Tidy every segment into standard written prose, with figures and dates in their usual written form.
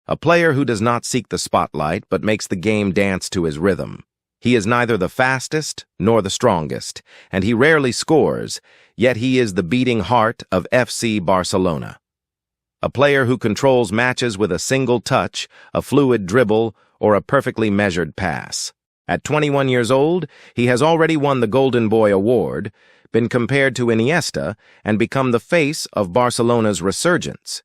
a player who does not seek the spotlight but makes the game dance to his rhythm. He is neither the fastest nor the strongest, and he rarely scores, yet he is the beating heart of FC Barcelona. A player who controls matches with a single touch, a fluid dribble, or a perfectly measured pass. At 21 years old, he has already won the Golden Boy Award, been compared to Iniesta, and become the face of Barcelona's resurgence.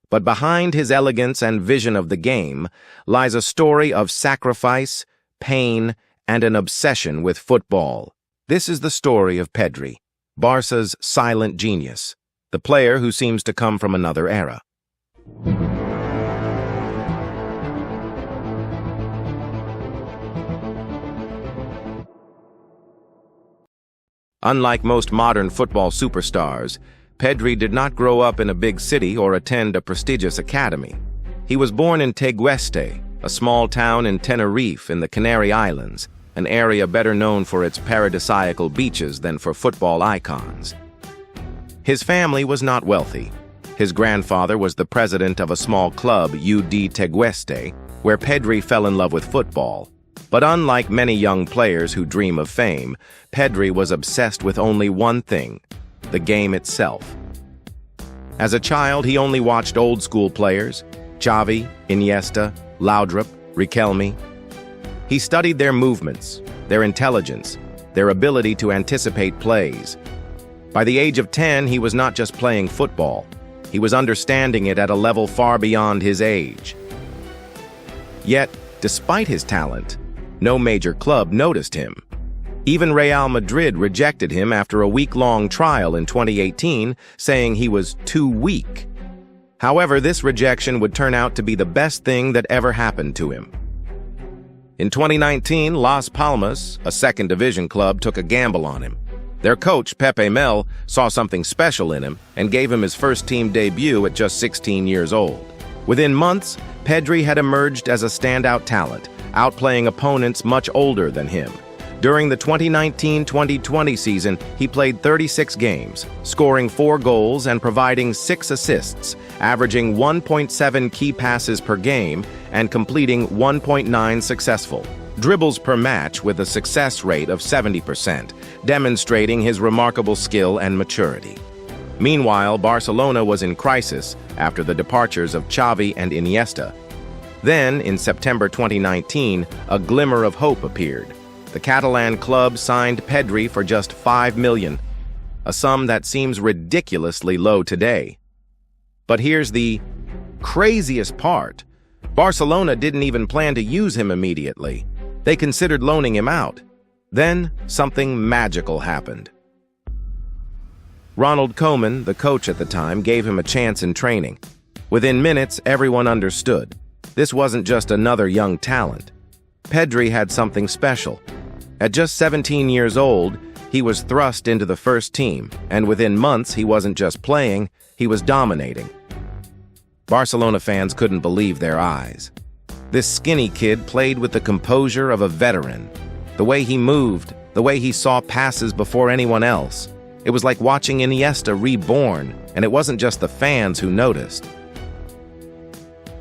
But behind his elegance and vision of the game lies a story of sacrifice, pain, and an obsession with football. This is the story of Pedri, Barca's silent genius, the player who seems to come from another era. Unlike most modern football superstars, Pedri did not grow up in a big city or attend a prestigious academy. He was born in Tegueste, a small town in Tenerife in the Canary Islands, an area better known for its paradisiacal beaches than for football icons. His family was not wealthy. His grandfather was the president of a small club, UD Tegueste, where Pedri fell in love with football. But unlike many young players who dream of fame, Pedri was obsessed with only one thing: the game itself. As a child, he only watched old-school players, Xavi, Iniesta, Laudrup, Riquelme. He studied their movements, their intelligence, their ability to anticipate plays. By the age of 10, he was not just playing football. He was understanding it at a level far beyond his age. Yet, despite his talent, no major club noticed him. Even Real Madrid rejected him after a week-long trial in 2018, saying he was too weak. However, this rejection would turn out to be the best thing that ever happened to him. In 2019, Las Palmas, a second-division club, took a gamble on him. Their coach, Pepe Mel, saw something special in him and gave him his first-team debut at just 16 years old. Within months, Pedri had emerged as a standout talent, outplaying opponents much older than him. During the 2019-2020 season, he played 36 games, scoring 4 goals and providing 6 assists, averaging 1.7 key passes per game and completing 1.9 successful dribbles per match with a success rate of 70%, demonstrating his remarkable skill and maturity. Meanwhile, Barcelona was in crisis after the departures of Xavi and Iniesta. Then, in September 2019, a glimmer of hope appeared. The Catalan club signed Pedri for just $5 million, a sum that seems ridiculously low today. But here's the craziest part. Barcelona didn't even plan to use him immediately. They considered loaning him out. Then, something magical happened. Ronald Koeman, the coach at the time, gave him a chance in training. Within minutes, everyone understood. This wasn't just another young talent. Pedri had something special. At just 17 years old, he was thrust into the first team, and within months he wasn't just playing, he was dominating. Barcelona fans couldn't believe their eyes. This skinny kid played with the composure of a veteran. The way he moved, the way he saw passes before anyone else. It was like watching Iniesta reborn, and it wasn't just the fans who noticed.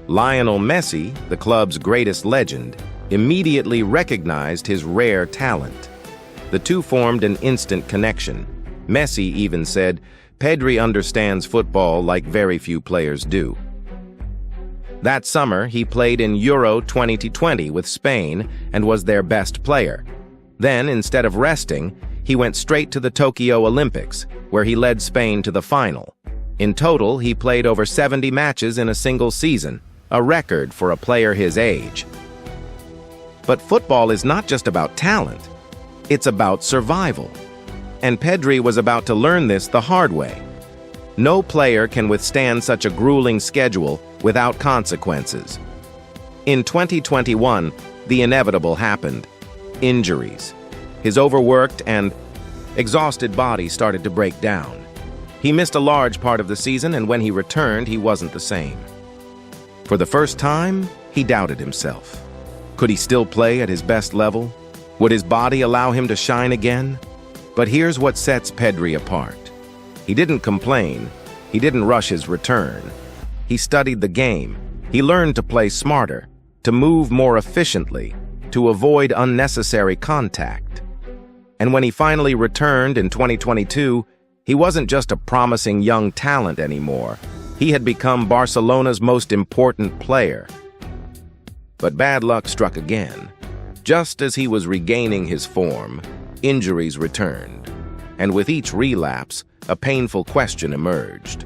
Lionel Messi, the club's greatest legend, immediately recognized his rare talent. The two formed an instant connection. Messi even said, "Pedri understands football like very few players do." That summer, he played in Euro 2020 with Spain and was their best player. Then, instead of resting, he went straight to the Tokyo Olympics, where he led Spain to the final. In total, he played over 70 matches in a single season, a record for a player his age. But football is not just about talent, it's about survival. And Pedri was about to learn this the hard way. No player can withstand such a grueling schedule without consequences. In 2021, the inevitable happened: injuries. His overworked and exhausted body started to break down. He missed a large part of the season, and when he returned, he wasn't the same. For the first time, he doubted himself. Could he still play at his best level? Would his body allow him to shine again? But here's what sets Pedri apart. He didn't complain. He didn't rush his return. He studied the game. He learned to play smarter, to move more efficiently, to avoid unnecessary contact. And when he finally returned in 2022, he wasn't just a promising young talent anymore. He had become Barcelona's most important player. But bad luck struck again. Just as he was regaining his form, injuries returned. And with each relapse, a painful question emerged.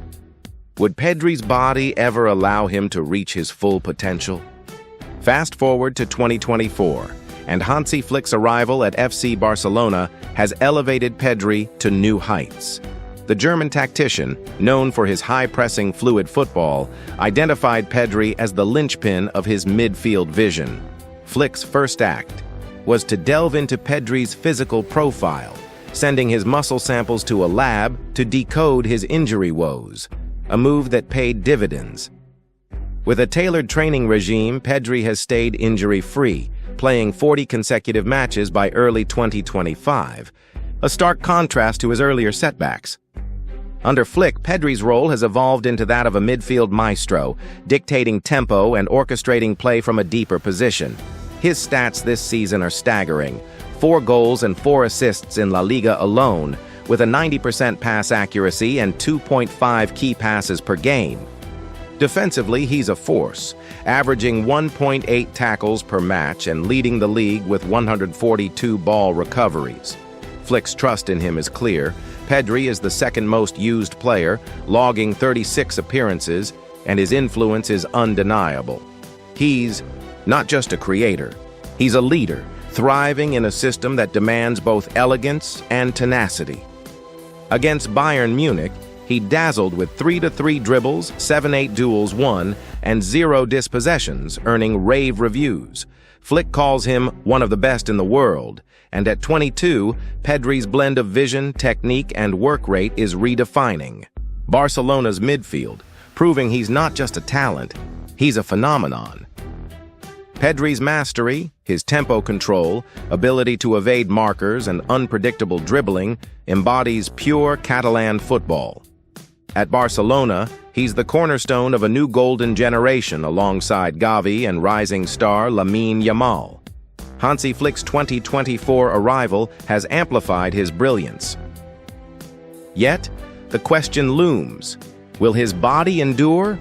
Would Pedri's body ever allow him to reach his full potential? Fast forward to 2024, and Hansi Flick's arrival at FC Barcelona has elevated Pedri to new heights. The German tactician, known for his high-pressing fluid football, identified Pedri as the linchpin of his midfield vision. Flick's first act was to delve into Pedri's physical profile, sending his muscle samples to a lab to decode his injury woes, a move that paid dividends. With a tailored training regime, Pedri has stayed injury-free, playing 40 consecutive matches by early 2025, a stark contrast to his earlier setbacks. Under Flick, Pedri's role has evolved into that of a midfield maestro, dictating tempo and orchestrating play from a deeper position. His stats this season are staggering: 4 goals and 4 assists in La Liga alone, with a 90% pass accuracy and 2.5 key passes per game. Defensively, he's a force, averaging 1.8 tackles per match and leading the league with 142 ball recoveries. Flick's trust in him is clear. Pedri is the second most used player, logging 36 appearances, and his influence is undeniable. He's not just a creator, he's a leader, thriving in a system that demands both elegance and tenacity. Against Bayern Munich, he dazzled with 3-3 dribbles, 7-8 duels won, and 0 dispossessions, earning rave reviews. Flick calls him one of the best in the world, and at 22, Pedri's blend of vision, technique, and work rate is redefining Barcelona's midfield, proving he's not just a talent, he's a phenomenon. Pedri's mastery, his tempo control, ability to evade markers, and unpredictable dribbling embodies pure Catalan football. At Barcelona, he's the cornerstone of a new golden generation alongside Xavi and rising star Lamine Yamal. Hansi Flick's 2024 arrival has amplified his brilliance. Yet, the question looms: will his body endure?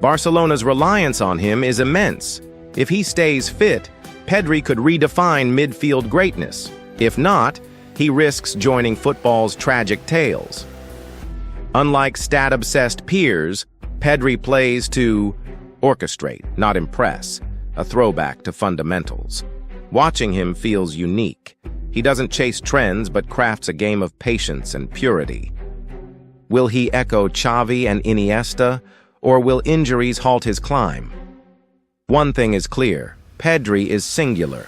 Barcelona's reliance on him is immense. If he stays fit, Pedri could redefine midfield greatness. If not, he risks joining football's tragic tales. Unlike stat-obsessed peers, Pedri plays to orchestrate, not impress, a throwback to fundamentals. Watching him feels unique. He doesn't chase trends but crafts a game of patience and purity. Will he echo Xavi and Iniesta, or will injuries halt his climb? One thing is clear: Pedri is singular.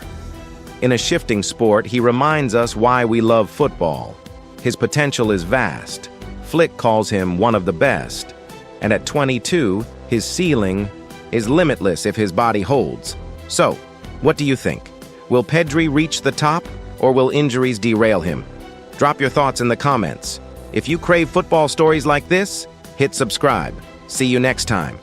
In a shifting sport, he reminds us why we love football. His potential is vast. Flick calls him one of the best. And at 22, his ceiling is limitless if his body holds. So, what do you think? Will Pedri reach the top, or will injuries derail him? Drop your thoughts in the comments. If you crave football stories like this, hit subscribe. See you next time.